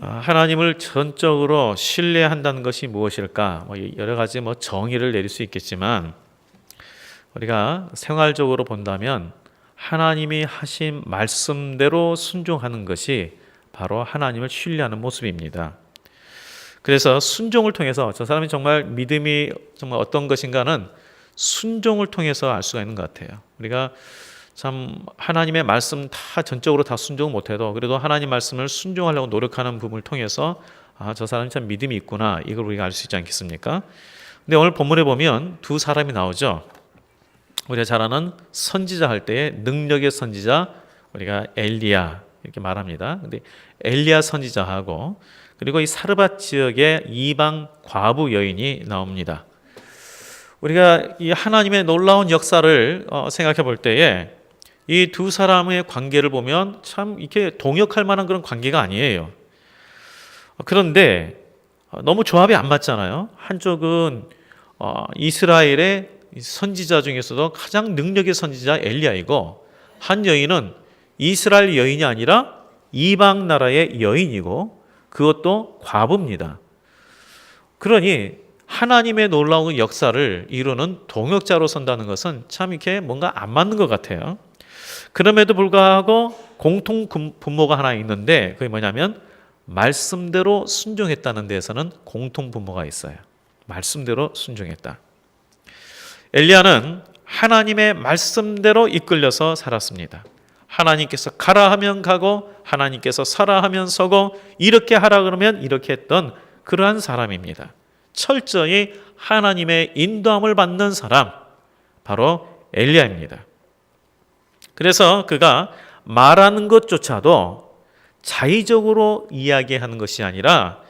하나님을 전적으로 신뢰한다는 것이 무엇일까? 여러 가지 정의를 내릴 수 있겠지만 우리가 생활적으로 본다면 하나님이 하신 말씀대로 순종하는 것이 바로 하나님을 신뢰하는 모습입니다. 그래서 순종을 통해서 저 사람이 정말 믿음이 정말 어떤 것인가는 순종을 통해서 알 수가 있는 것 같아요. 우리가 참 하나님의 말씀 다 전적으로 다 순종을 못해도 그래도 하나님 말씀을 순종하려고 노력하는 부분을 통해서 저 사람이 참 믿음이 있구나, 이걸 우리가 알 수 있지 않겠습니까? 근데 오늘 본문에 보면 두 사람이 나오죠. 우리가 잘 아는 선지자 할 때의 능력의 선지자, 우리가 엘리야 이렇게 말합니다. 근데 엘리야 선지자하고 그리고 이 사르밧 지역의 이방 과부 여인이 나옵니다. 우리가 이 하나님의 놀라운 역사를 생각해 볼 때에 이 두 사람의 관계를 보면 참 이렇게 동역할 만한 그런 관계가 아니에요. 그런데 너무 조합이 안 맞잖아요. 한쪽은 이스라엘의 선지자 중에서도 가장 능력의 선지자 엘리야이고, 한 여인은 이스라엘 여인이 아니라 이방 나라의 여인이고 그것도 과부입니다. 그러니 하나님의 놀라운 역사를 이루는 동역자로 선다는 것은 참 이렇게 뭔가 안 맞는 것 같아요. 그럼에도 불구하고 공통 분모가 하나 있는데 그게 뭐냐면 말씀대로 순종했다는 데에서는 공통 분모가 있어요. 말씀대로 순종했다. 엘리야는 하나님의 말씀대로 이끌려서 살았습니다. 하나님께서 가라 하면 가고 하나님께서 서라 하면 서고 이렇게 하라 그러면 이렇게 했던 그러한 사람입니다. 철저히 하나님의 인도함을 받는 사람, 바로 엘리야입니다. 그래서 그가 말하는 것조차도 자의적으로 이야기하는 것이 아니라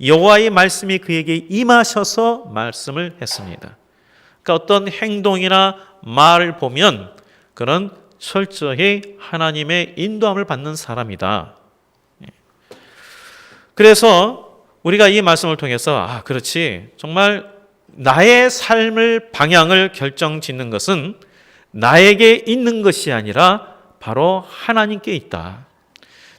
여호와의 말씀이 그에게 임하셔서 말씀을 했습니다. 그러니까 어떤 행동이나 말을 보면 그는 철저히 하나님의 인도함을 받는 사람이다. 그래서 우리가 이 말씀을 통해서 그렇지, 정말 나의 삶을 방향을 결정짓는 것은 나에게 있는 것이 아니라 바로 하나님께 있다.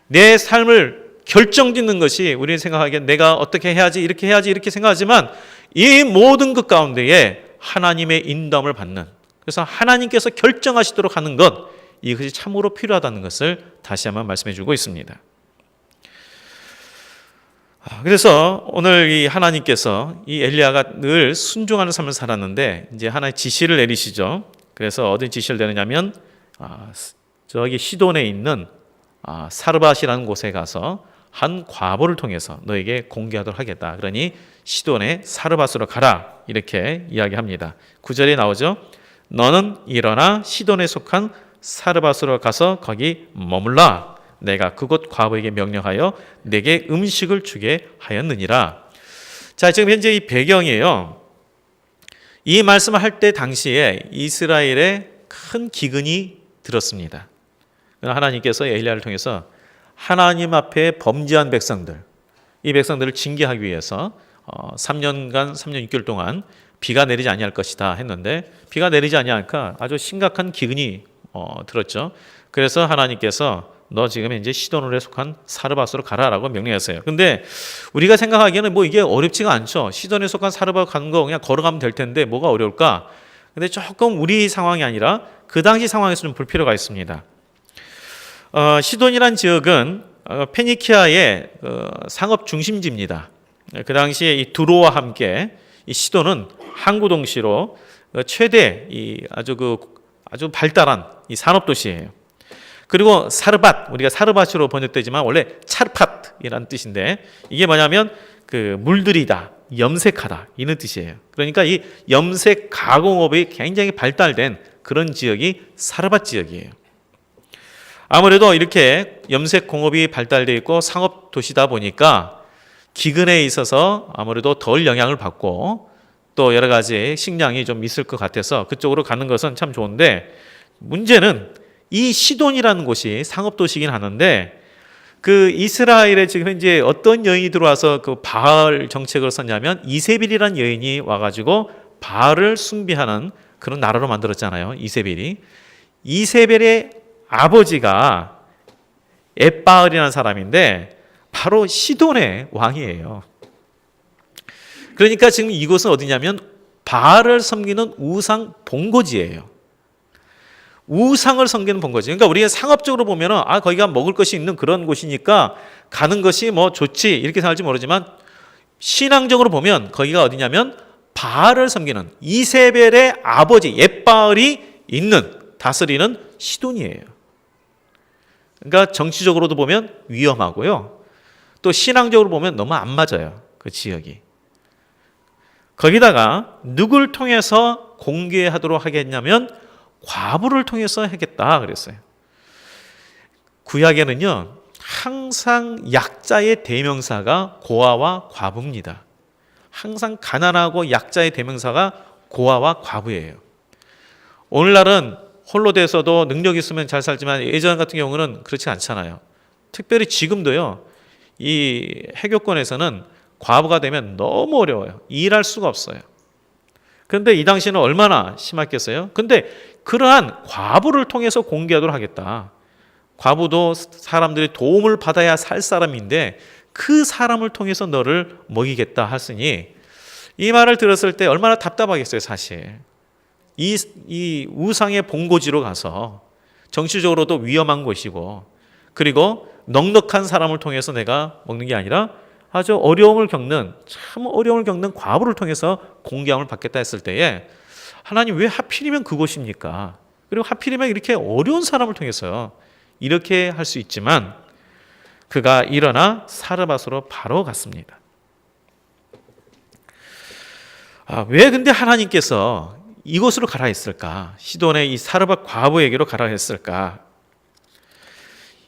내 삶을 결정짓는 것이 우리는 생각하기에 내가 어떻게 해야지 이렇게 해야지 이렇게 생각하지만 이 모든 것 가운데에 하나님의 인도함을 받는, 그래서 하나님께서 결정하시도록 하는 것, 이것이 참으로 필요하다는 것을 다시 한번 말씀해 주고 있습니다. 그래서 오늘 이 하나님께서 이 엘리야가 늘 순종하는 삶을 살았는데 이제 하나의 지시를 내리시죠. 그래서 어디 지시를 내리냐면 저기 시돈에 있는 사르밧이라는 곳에 가서 한 과부를 통해서 너에게 공개하도록 하겠다. 그러니 시돈의 사르밧으로 가라, 이렇게 이야기합니다. 9절에 나오죠. 너는 일어나 시돈에 속한 사르밧으로 가서 거기 머물라. 내가 그곳 과부에게 명령하여 내게 음식을 주게 하였느니라. 자, 지금 현재 이 배경이에요. 이 말씀을 할 때 당시에 이스라엘에 큰 기근이 들었습니다. 하나님께서 엘리야를 통해서 하나님 앞에 범죄한 백성들, 이 백성들을 징계하기 위해서 3년 6개월 동안 비가 내리지 아니할 것이다 했는데 비가 내리지 아니하니까 아주 심각한 기근이 들었죠. 그래서 하나님께서 너 지금 이제 시돈에 속한 사르밧으로 가라라고 명령했어요. 근데 우리가 생각하기에는 이게 어렵지가 않죠. 시돈에 속한 사르밧 가는 거 그냥 걸어가면 될 텐데 뭐가 어려울까? 근데 조금 우리 상황이 아니라 그 당시 상황에서 좀 볼 필요가 있습니다. 시돈이란 지역은 페니키아의 상업 중심지입니다. 그 당시에 이 두로와 함께 이 시돈은 항구 동시로 최대 아주 발달한 이 산업 도시예요. 그리고 사르밧, 우리가 사르밧으로 번역되지만 원래 차르팟이라는 뜻인데 이게 뭐냐면 물들이다, 염색하다 이런 뜻이에요. 그러니까 이 염색 가공업이 굉장히 발달된 그런 지역이 사르밧 지역이에요. 아무래도 이렇게 염색 공업이 발달되어 있고 상업 도시다 보니까 기근에 있어서 아무래도 덜 영향을 받고 또 여러 가지 식량이 좀 있을 것 같아서 그쪽으로 가는 것은 참 좋은데, 문제는 이 시돈이라는 곳이 상업 도시긴 하는데 이스라엘에 지금 현재 어떤 여인이 들어와서 바알 정책을 썼냐면 이세벨이라는 여인이 와가지고 바알을 숭배하는 그런 나라로 만들었잖아요. 이세벨의 아버지가 엣바알이라는 사람인데 바로 시돈의 왕이에요. 그러니까 지금 이곳은 어디냐면 바알을 섬기는 우상 본거지예요. 우상을 섬기는 본거지. 그러니까 우리가 상업적으로 보면은 거기가 먹을 것이 있는 그런 곳이니까 가는 것이 뭐 좋지 이렇게 생각할지 모르지만 신앙적으로 보면 거기가 어디냐면 바알을 섬기는 이세벨의 아버지 옙바알이 있는 다스리는 시돈이에요. 그러니까 정치적으로도 보면 위험하고요. 또 신앙적으로 보면 너무 안 맞아요. 그 지역이. 거기다가 누굴 통해서 공개하도록 하겠냐면 과부를 통해서 하겠다 그랬어요. 구약에는요. 항상 약자의 대명사가 고아와 과부입니다. 항상 가난하고 약자의 대명사가 고아와 과부예요. 오늘날은 홀로 돼서도 능력 있으면 잘 살지만 예전 같은 경우는 그렇지 않잖아요. 특별히 지금도요. 이 해교권에서는 과부가 되면 너무 어려워요. 일할 수가 없어요. 그런데 이 당시는 얼마나 심했겠어요? 근데 그러한 과부를 통해서 공개하도록 하겠다. 과부도 사람들이 도움을 받아야 살 사람인데 그 사람을 통해서 너를 먹이겠다 하시니 이 말을 들었을 때 얼마나 답답하겠어요, 사실. 이 우상의 본고지로 가서 정치적으로도 위험한 곳이고 그리고 넉넉한 사람을 통해서 내가 먹는 게 아니라 아주 참 어려움을 겪는 과부를 통해서 공개함을 받겠다 했을 때에 하나님 왜 하필이면 그곳입니까? 그리고 하필이면 이렇게 어려운 사람을 통해서 이렇게 할 수 있지만 그가 일어나 사르밧으로 바로 갔습니다. 왜 근데 하나님께서 이곳으로 가라 했을까? 시돈의 이 사르밧 과부에게로 가라 했을까?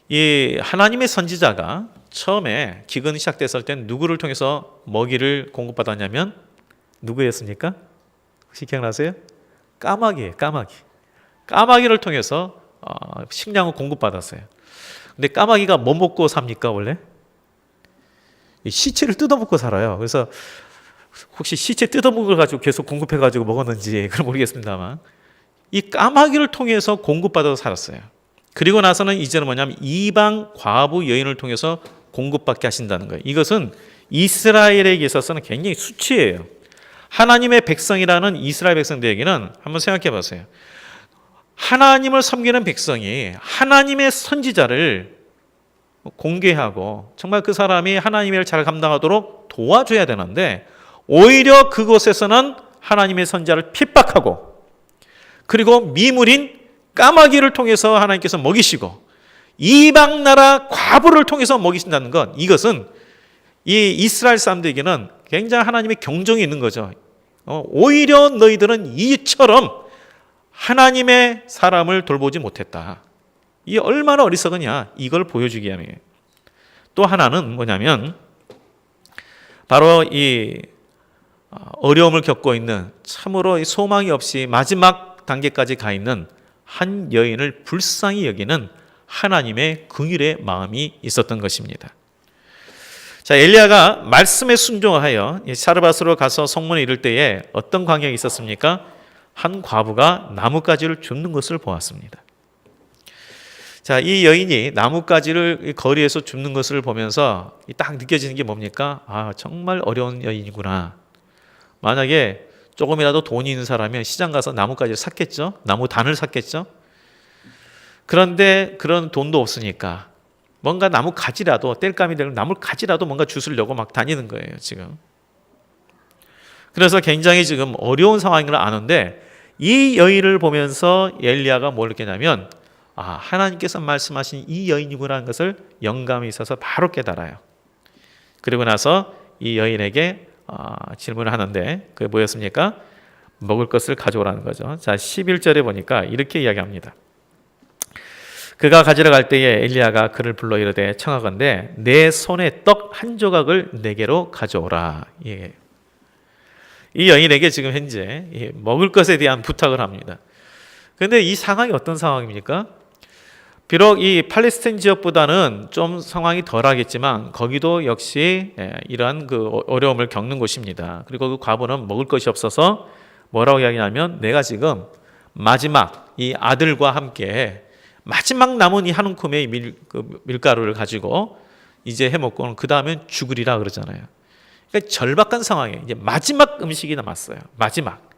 이 하나님의 선지자가 처음에 기근이 시작됐을 땐 누구를 통해서 먹이를 공급받았냐면 누구였습니까? 혹시 기억나세요? 까마귀예요. 까마귀를 통해서 식량을 공급받았어요. 근데 까마귀가 뭐 먹고 삽니까 원래? 시체를 뜯어먹고 살아요. 그래서 혹시 시체 뜯어먹은 걸 가지고 계속 공급해가지고 먹었는지 그건 모르겠습니다만 이 까마귀를 통해서 공급받아서 살았어요. 그리고 나서는 이제는 뭐냐면 이방 과부 여인을 통해서 공급받게 하신다는 거예요. 이것은 이스라엘에게 있어서는 굉장히 수치예요. 하나님의 백성이라는 이스라엘 백성들에게는 한번 생각해 보세요. 하나님을 섬기는 백성이 하나님의 선지자를 공개하고 정말 그 사람이 하나님의 일을 잘 감당하도록 도와줘야 되는데 오히려 그곳에서는 하나님의 선지자를 핍박하고 그리고 미물인 까마귀를 통해서 하나님께서 먹이시고 이방 나라 과부를 통해서 먹이신다는 것 이것은 이 이스라엘 사람들에게는 굉장히 하나님의 경종이 있는 거죠. 오히려 너희들은 이처럼 하나님의 사람을 돌보지 못했다. 이게 얼마나 어리석으냐 이걸 보여주기 위함이에요. 또 하나는 뭐냐면 바로 이 어려움을 겪고 있는 참으로 소망이 없이 마지막 단계까지 가 있는 한 여인을 불쌍히 여기는 하나님의 긍휼의 마음이 있었던 것입니다. 자, 엘리야가 말씀에 순종하여 사르밧으로 가서 성문에 이를 때에 어떤 광경이 있었습니까? 한 과부가 나뭇가지를 줍는 것을 보았습니다. 자, 이 여인이 나뭇가지를 거리에서 줍는 것을 보면서 딱 느껴지는 게 뭡니까? 정말 어려운 여인이구나. 만약에 조금이라도 돈이 있는 사람이면 시장 가서 나뭇가지를 샀겠죠? 나무단을 샀겠죠? 그런데 그런 돈도 없으니까 뭔가 나뭇가지라도 땔감이 되는 나뭇가지라도 뭔가 주스려고 막 다니는 거예요, 지금. 그래서 굉장히 지금 어려운 상황인 걸 아는데 이 여인을 보면서 엘리야가 뭘 느끼냐면 하나님께서 말씀하신 이 여인이구나라는 것을 영감이 있어서 바로 깨달아요. 그리고 나서 이 여인에게 질문을 하는데 그게 뭐였습니까? 먹을 것을 가져오라는 거죠. 자, 11절에 보니까 이렇게 이야기합니다. 그가 가지러 갈 때에 엘리야가 그를 불러 이르되 청하건대 내 손에 떡 한 조각을 내게로 가져오라. 예. 이 여인에게 지금 현재 먹을 것에 대한 부탁을 합니다. 그런데 이 상황이 어떤 상황입니까? 비록 이 팔레스타인 지역보다는 좀 상황이 덜하겠지만 거기도 역시 이러한 그 어려움을 겪는 곳입니다. 그리고 그 과부는 먹을 것이 없어서 뭐라고 이야기하냐면 내가 지금 마지막 이 아들과 함께 마지막 남은 이 한 움큼의 밀가루를 가지고 이제 해먹고는 그 다음엔 죽으리라 그러잖아요. 그러니까 절박한 상황에 이제 마지막 음식이 남았어요. 마지막.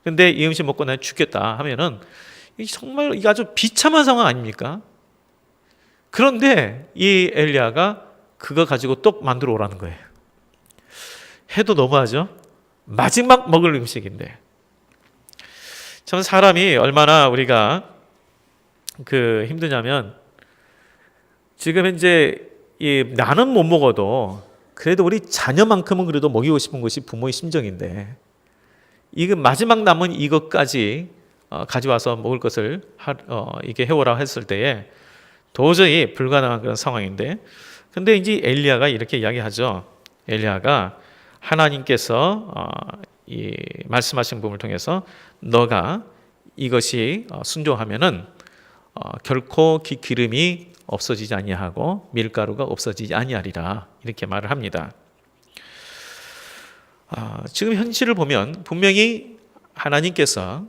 근데 이 음식 먹고 난 죽겠다 하면은 정말 이게 아주 비참한 상황 아닙니까? 그런데 이 엘리야가 그거 가지고 떡 만들어 오라는 거예요. 해도 너무하죠? 마지막 먹을 음식인데. 참 사람이 얼마나 우리가 힘드냐면 지금 현재 나는 못 먹어도 그래도 우리 자녀만큼은 그래도 먹이고 싶은 것이 부모의 심정인데 이거 마지막 남은 이것까지 가져와서 먹을 것을 이게 해오라 했을 때에 도저히 불가능한 그런 상황인데 근데 이제 엘리야가 이렇게 이야기하죠. 엘리야가 하나님께서 이 말씀하신 부분을 통해서 너가 이것이 순종하면은 결코 기름이 없어지지 아니하고 밀가루가 없어지지 아니하리라 이렇게 말을 합니다. 지금 현실을 보면 분명히 하나님께서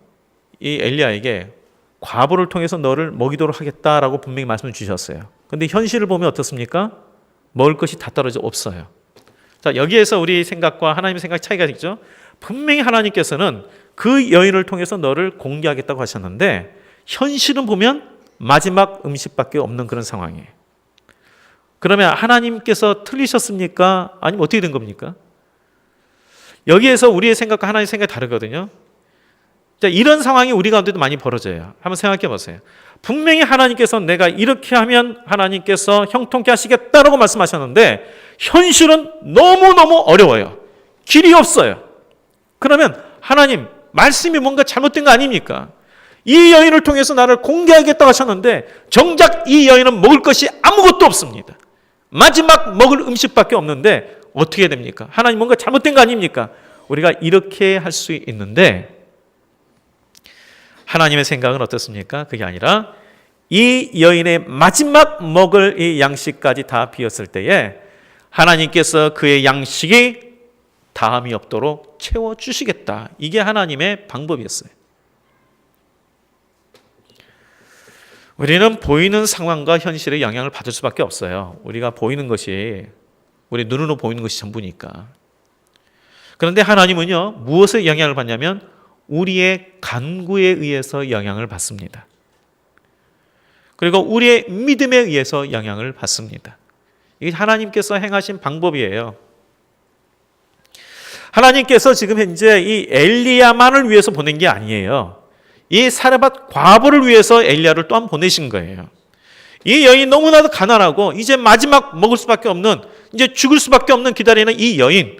이 엘리야에게 과부를 통해서 너를 먹이도록 하겠다라고 분명히 말씀을 주셨어요. 그런데 현실을 보면 어떻습니까? 먹을 것이 다 떨어져 없어요. 자, 여기에서 우리 생각과 하나님의 생각 차이가 있죠. 분명히 하나님께서는 그 여인을 통해서 너를 공개하겠다고 하셨는데 현실은 보면 마지막 음식밖에 없는 그런 상황이에요. 그러면 하나님께서 틀리셨습니까? 아니면 어떻게 된 겁니까? 여기에서 우리의 생각과 하나님의 생각이 다르거든요. 자, 이런 상황이 우리 가운데도 많이 벌어져요. 한번 생각해 보세요. 분명히 하나님께서 내가 이렇게 하면 하나님께서 형통케 하시겠다라고 말씀하셨는데 현실은 너무너무 어려워요. 길이 없어요. 그러면 하나님, 말씀이 뭔가 잘못된 거 아닙니까? 이 여인을 통해서 나를 공개하겠다고 하셨는데 정작 이 여인은 먹을 것이 아무것도 없습니다. 마지막 먹을 음식밖에 없는데 어떻게 됩니까? 하나님 뭔가 잘못된 거 아닙니까? 우리가 이렇게 할 수 있는데 하나님의 생각은 어떻습니까? 그게 아니라 이 여인의 마지막 먹을 이 양식까지 다 비었을 때에 하나님께서 그의 양식이 다함이 없도록 채워주시겠다. 이게 하나님의 방법이었어요. 우리는 보이는 상황과 현실의 영향을 받을 수밖에 없어요. 우리가 보이는 것이 우리 눈으로 보이는 것이 전부니까. 그런데 하나님은요, 무엇에 영향을 받냐면 우리의 간구에 의해서 영향을 받습니다. 그리고 우리의 믿음에 의해서 영향을 받습니다. 이게 하나님께서 행하신 방법이에요. 하나님께서 지금 현재 이 엘리야만을 위해서 보낸 게 아니에요. 이 사레밧 과부를 위해서 엘리야를 또한 보내신 거예요. 이 여인 너무나도 가난하고 이제 마지막 먹을 수밖에 없는, 이제 죽을 수밖에 없는 기다리는 이 여인,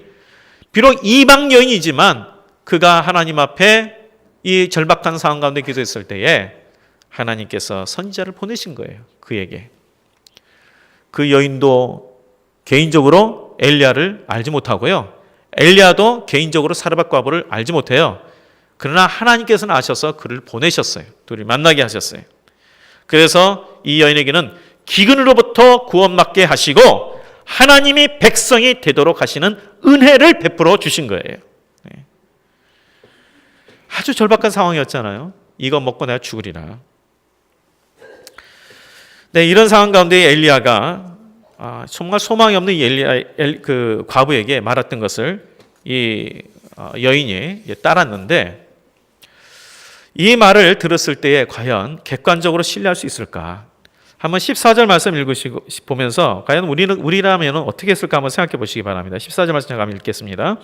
비록 이방 여인이지만 그가 하나님 앞에 이 절박한 상황 가운데 기도했을 때에 하나님께서 선지자를 보내신 거예요. 그에게. 그 여인도 개인적으로 엘리야를 알지 못하고요. 엘리야도 개인적으로 사레밧 과부를 알지 못해요. 그러나 하나님께서는 아셔서 그를 보내셨어요. 둘이 만나게 하셨어요. 그래서 이 여인에게는 기근으로부터 구원받게 하시고 하나님이 백성이 되도록 하시는 은혜를 베풀어 주신 거예요. 아주 절박한 상황이었잖아요. 이거 먹고 내가 죽으리라. 네, 이런 상황 가운데 엘리야가 정말 소망이 없는 그 과부에게 말했던 것을 이 여인이 따랐는데 이 말을 들었을 때에 과연 객관적으로 신뢰할 수 있을까? 한번 14절 말씀 보면서 과연 우리라면 어떻게 했을까 한번 생각해 보시기 바랍니다. 14절 말씀 제가 한번 읽겠습니다.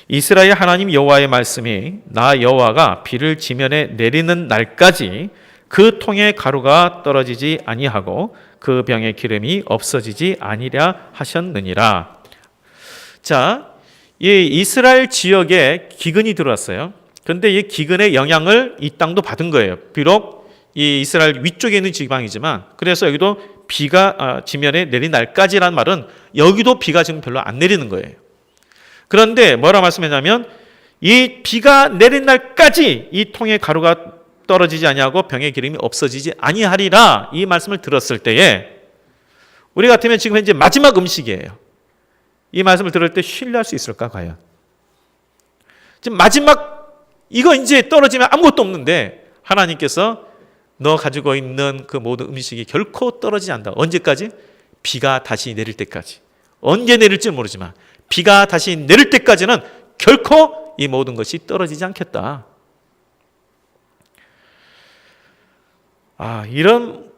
이스라엘 하나님 여호와의 말씀이 나 여호와가 비를 지면에 내리는 날까지 그 통에 가루가 떨어지지 아니하고 그 병의 기름이 없어지지 아니랴 하셨느니라. 자, 이 이스라엘 지역에 기근이 들어왔어요. 그런데 이 기근의 영향을 이 땅도 받은 거예요. 비록 이 이스라엘 위쪽에 있는 지방이지만 그래서 여기도 비가 지면에 내린 날까지라는 말은 여기도 비가 지금 별로 안 내리는 거예요. 그런데 뭐라 말씀했냐면 이 비가 내린 날까지 이 통에 가루가 떨어지지 아니하고 병의 기름이 없어지지 아니하리라 이 말씀을 들었을 때에 우리 같으면 지금 현재 마지막 음식이에요. 이 말씀을 들을 때 신뢰할 수 있을까 과연? 지금 마지막 이거 이제 떨어지면 아무것도 없는데 하나님께서 너 가지고 있는 그 모든 음식이 결코 떨어지지 않는다. 언제까지? 비가 다시 내릴 때까지, 언제 내릴지 모르지만 비가 다시 내릴 때까지는 결코 이 모든 것이 떨어지지 않겠다. 이런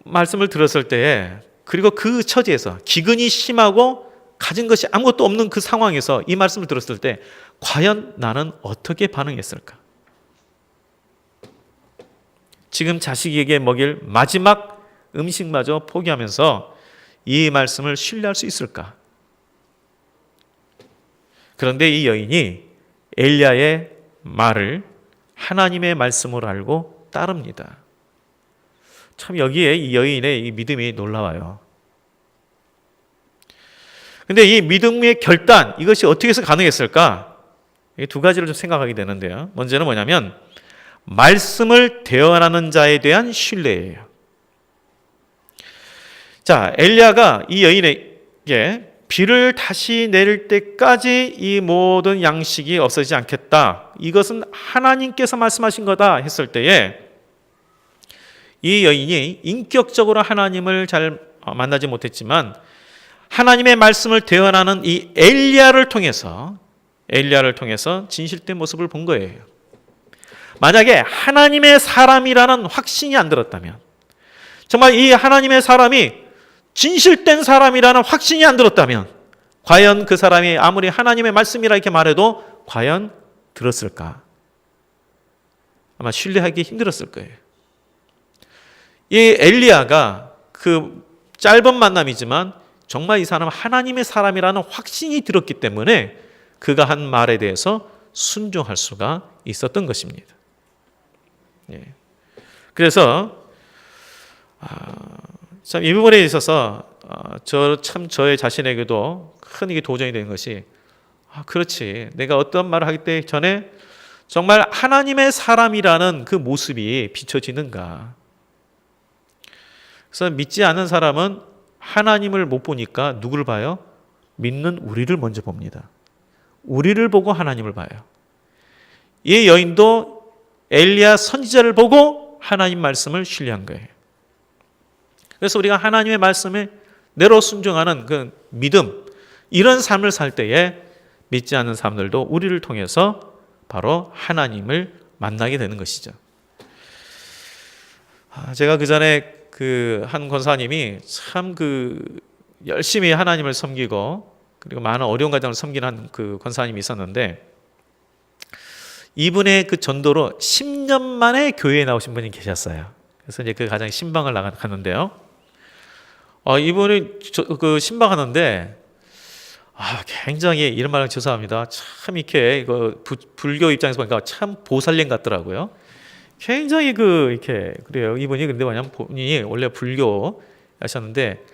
말씀을 들었을 때에, 그리고 그 처지에서 기근이 심하고 가진 것이 아무것도 없는 그 상황에서 이 말씀을 들었을 때 과연 나는 어떻게 반응했을까? 지금 자식에게 먹일 마지막 음식마저 포기하면서 이 말씀을 신뢰할 수 있을까? 그런데 이 여인이 엘리야의 말을 하나님의 말씀으로 알고 따릅니다. 참 여기에 이 여인의 이 믿음이 놀라워요. 근데 이 믿음의 결단, 이것이 어떻게 해서 가능했을까? 두 가지를 좀 생각하게 되는데요. 먼저는 뭐냐면 말씀을 대언하는 자에 대한 신뢰예요. 자, 엘리야가 이 여인에게 비를 다시 내릴 때까지 이 모든 양식이 없어지지 않겠다, 이것은 하나님께서 말씀하신 거다 했을 때에 이 여인이 인격적으로 하나님을 잘 만나지 못했지만 하나님의 말씀을 대언하는 이 엘리야를 통해서 진실된 모습을 본 거예요. 만약에 하나님의 사람이라는 확신이 안 들었다면, 정말 이 하나님의 사람이 진실된 사람이라는 확신이 안 들었다면 과연 그 사람이 아무리 하나님의 말씀이라 이렇게 말해도 과연 들었을까? 아마 신뢰하기 힘들었을 거예요. 이 엘리야가 그 짧은 만남이지만 정말 이 사람은 하나님의 사람이라는 확신이 들었기 때문에 그가 한 말에 대해서 순종할 수가 있었던 것입니다. 그래서 참 이 부분에 있어서 저의 자신에게도 큰 이게 도전이 되는 것이, 그렇지, 내가 어떤 말을 하기 전에 정말 하나님의 사람이라는 그 모습이 비춰지는가. 그래서 믿지 않는 사람은 하나님을 못 보니까 누구를 봐요? 믿는 우리를 먼저 봅니다. 우리를 보고 하나님을 봐요. 이 여인도 엘리야 선지자를 보고 하나님 말씀을 신뢰한 거예요. 그래서 우리가 하나님의 말씀에 내로 순종하는 그 믿음, 이런 삶을 살 때에 믿지 않는 사람들도 우리를 통해서 바로 하나님을 만나게 되는 것이죠. 제가 그 전에 그 한 권사님이 참 열심히 하나님을 섬기고 그리고 많은 어려운 가정을 섬기는 그 권사님이 있었는데, 이분의 그 전도로 10년 만에 교회에 나오신 분이 계셨어요. 그래서 이제 그 가정에 신방을 갔는데요. 이분이 그 신방하는데 굉장히, 이런 말은 죄송합니다, 참 이렇게 불교 입장에서 보니까 참 보살님 같더라고요. 굉장히 이렇게 그래요. 이분이 근데 뭐냐면 본인이 원래 불교 하셨는데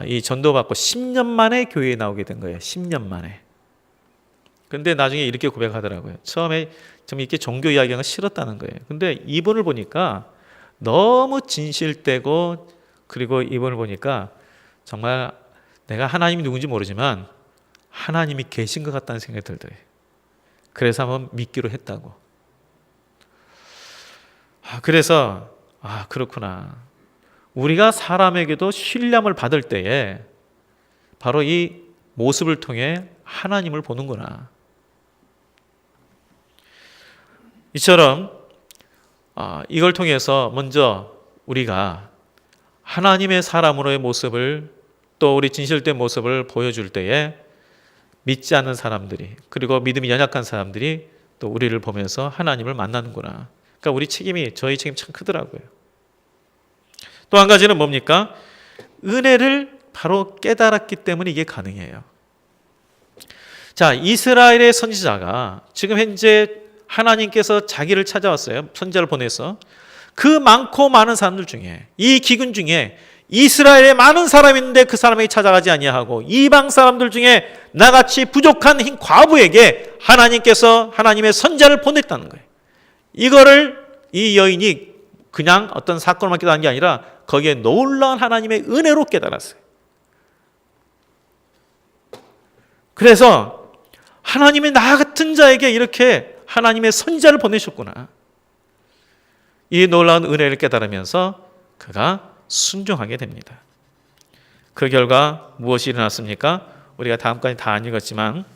이 전도 받고 10년 만에 교회에 나오게 된 거예요. 10년 만에. 근데 나중에 이렇게 고백하더라고요. 처음에 좀 이렇게 종교 이야기가 싫었다는 거예요. 근데 이분을 보니까 너무 진실되고, 그리고 이분을 보니까 정말 내가 하나님이 누군지 모르지만 하나님이 계신 것 같다는 생각이 들더래요. 그래서 한번 믿기로 했다고. 그래서 그렇구나. 우리가 사람에게도 신뢰함을 받을 때에 바로 이 모습을 통해 하나님을 보는구나. 이처럼 이걸 통해서 먼저 우리가 하나님의 사람으로의 모습을, 또 우리 진실된 모습을 보여줄 때에 믿지 않는 사람들이, 그리고 믿음이 연약한 사람들이 또 우리를 보면서 하나님을 만나는구나. 그러니까 우리 책임이, 저희 책임 참 크더라고요. 또 한 가지는 뭡니까? 은혜를 바로 깨달았기 때문에 이게 가능해요. 자, 이스라엘의 선지자가 지금 현재 하나님께서 자기를 찾아왔어요. 선지자를 보내서 그 많고 많은 사람들 중에, 이 기근 중에 이스라엘에 많은 사람이 있는데 그 사람에게 찾아가지 아니하고 이방 사람들 중에 나같이 부족한 흰 과부에게 하나님께서 하나님의 선지자를 보냈다는 거예요. 이거를 이 여인이 그냥 어떤 사건을 깨달은 게 아니라 거기에 놀라운 하나님의 은혜로 깨달았어요. 그래서 하나님이 나 같은 자에게 이렇게 하나님의 선지자를 보내셨구나. 이 놀라운 은혜를 깨달으면서 그가 순종하게 됩니다. 그 결과 무엇이 일어났습니까? 우리가 다음까지 다 안 읽었지만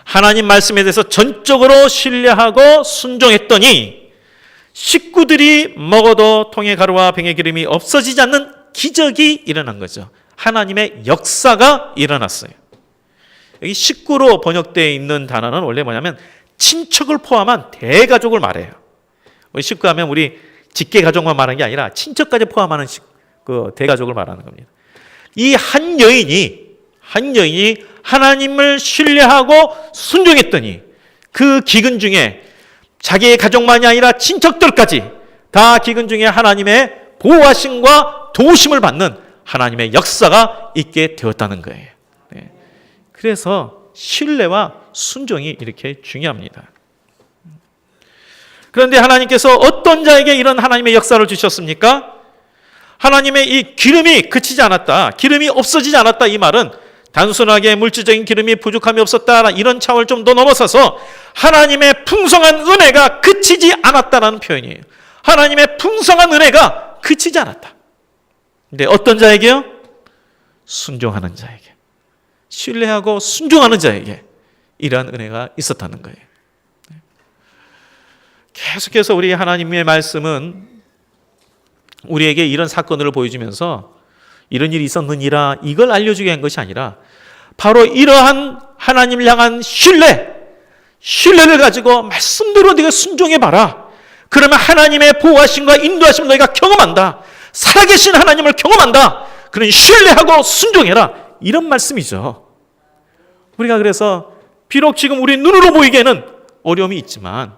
하나님 말씀에 대해서 전적으로 신뢰하고 순종했더니 식구들이 먹어도 통의 가루와 병의 기름이 없어지지 않는 기적이 일어난 거죠. 하나님의 역사가 일어났어요. 여기 식구로 번역되어 있는 단어는 원래 뭐냐면 친척을 포함한 대가족을 말해요. 우리 식구하면 우리 직계 가족만 말하는 게 아니라 친척까지 포함하는 그 대가족을 말하는 겁니다. 이 한 여인이 하나님을 신뢰하고 순종했더니 그 기근 중에 자기의 가족만이 아니라 친척들까지 다 기근 중에 하나님의 보호하심과 도우심을 받는 하나님의 역사가 있게 되었다는 거예요. 네. 그래서 신뢰와 순종이 이렇게 중요합니다. 그런데 하나님께서 어떤 자에게 이런 하나님의 역사를 주셨습니까? 하나님의 이 기름이 그치지 않았다, 기름이 없어지지 않았다, 이 말은 단순하게 물질적인 기름이 부족함이 없었다 이런 차원을 좀 더 넘어서서 하나님의 풍성한 은혜가 그치지 않았다라는 표현이에요. 하나님의 풍성한 은혜가 그치지 않았다. 근데 어떤 자에게요? 순종하는 자에게, 신뢰하고 순종하는 자에게 이러한 은혜가 있었다는 거예요. 계속해서 우리 하나님의 말씀은 우리에게 이런 사건을 보여주면서 이런 일이 있었느니라 이걸 알려주게 한 것이 아니라 바로 이러한 하나님을 향한 신뢰를 가지고 말씀대로 네가 순종해봐라. 그러면 하나님의 보호하심과 인도하심을 너희가 경험한다. 살아계신 하나님을 경험한다. 그런 신뢰하고 순종해라. 이런 말씀이죠. 우리가 그래서 비록 지금 우리 눈으로 보이기에는 어려움이 있지만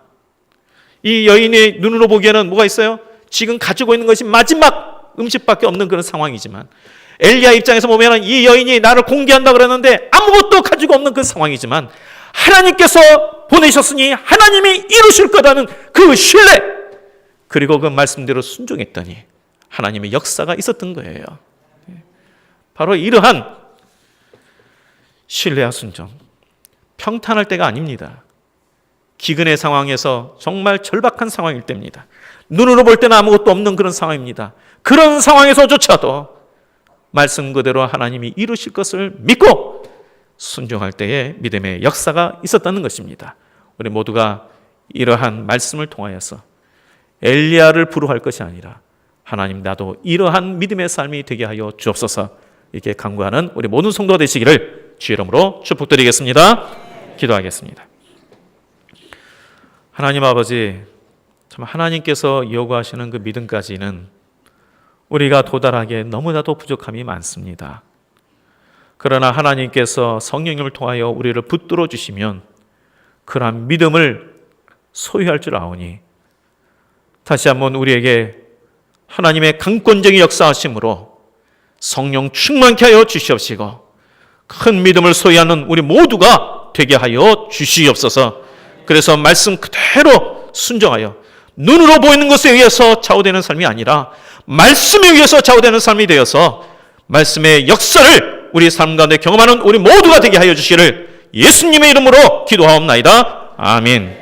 이 여인의 눈으로 보기에는 뭐가 있어요? 지금 가지고 있는 것이 마지막 음식밖에 없는 그런 상황이지만 엘리야 입장에서 보면 이 여인이 나를 공개한다 그러는데 아무것도 가지고 없는 그 상황이지만 하나님께서 보내셨으니 하나님이 이루실 거라는 그 신뢰, 그리고 그 말씀대로 순종했더니 하나님의 역사가 있었던 거예요. 바로 이러한 신뢰와 순종, 평탄할 때가 아닙니다. 기근의 상황에서 정말 절박한 상황일 때입니다. 눈으로 볼 때는 아무것도 없는 그런 상황입니다. 그런 상황에서조차도 말씀 그대로 하나님이 이루실 것을 믿고 순종할 때에 믿음의 역사가 있었다는 것입니다. 우리 모두가 이러한 말씀을 통하여서 엘리야를 부러워할 것이 아니라 하나님 나도 이러한 믿음의 삶이 되게 하여 주옵소서, 이렇게 간구하는 우리 모든 성도가 되시기를 주의 이름으로 축복드리겠습니다. 기도하겠습니다. 하나님 아버지, 참 하나님께서 요구하시는 그 믿음까지는 우리가 도달하기에 너무나도 부족함이 많습니다. 그러나 하나님께서 성령님을 통하여 우리를 붙들어 주시면 그러한 믿음을 소유할 줄 아오니 다시 한번 우리에게 하나님의 강권적인 역사하심으로 성령 충만케 하여 주시옵시고 큰 믿음을 소유하는 우리 모두가 되게 하여 주시옵소서. 그래서 말씀 그대로 순종하여 눈으로 보이는 것에 의해서 좌우되는 삶이 아니라 말씀에 의해서 좌우되는 삶이 되어서 말씀의 역사를 우리 삶 가운데 경험하는 우리 모두가 되게 하여 주시기를 예수님의 이름으로 기도하옵나이다. 아멘.